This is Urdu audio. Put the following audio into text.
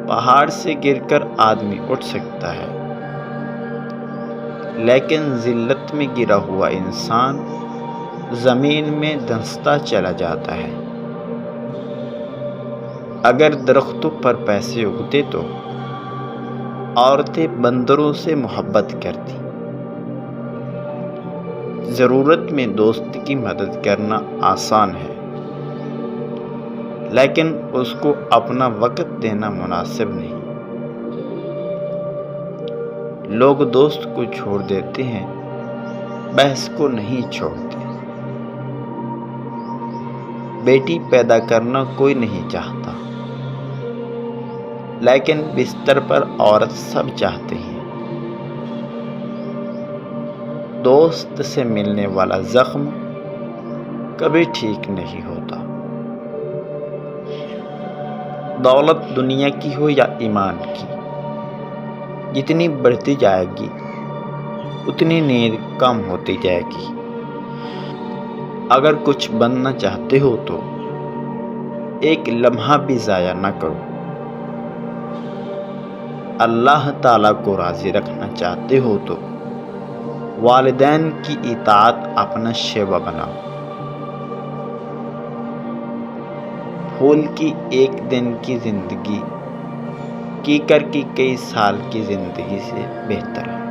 پہاڑ سے گر کر آدمی اٹھ سکتا ہے، لیکن ذلت میں گرا ہوا انسان زمین میں دھنستا چلا جاتا ہے۔ اگر درختوں پر پیسے اگتے تو عورتیں بندروں سے محبت کرتی۔ ضرورت میں دوست کی مدد کرنا آسان ہے، لیکن اس کو اپنا وقت دینا مناسب نہیں۔ لوگ دوست کو چھوڑ دیتے ہیں، بحث کو نہیں چھوڑتے۔ بیٹی پیدا کرنا کوئی نہیں چاہتا، لیکن بستر پر عورت سب چاہتے ہیں۔ دوست سے ملنے والا زخم کبھی ٹھیک نہیں ہوتا۔ دولت دنیا کی ہو یا ایمان کی، جتنی بڑھتی جائے گی اتنی نیند کم ہوتی جائے گی۔ اگر کچھ بننا چاہتے ہو تو ایک لمحہ بھی ضائع نہ کرو۔ اللہ تعالیٰ کو راضی رکھنا چاہتے ہو تو والدین کی اطاعت اپنا شیوا بناؤ۔ پھول کی ایک دن کی زندگی کیکر کی کئی سال کی زندگی سے بہتر ہے۔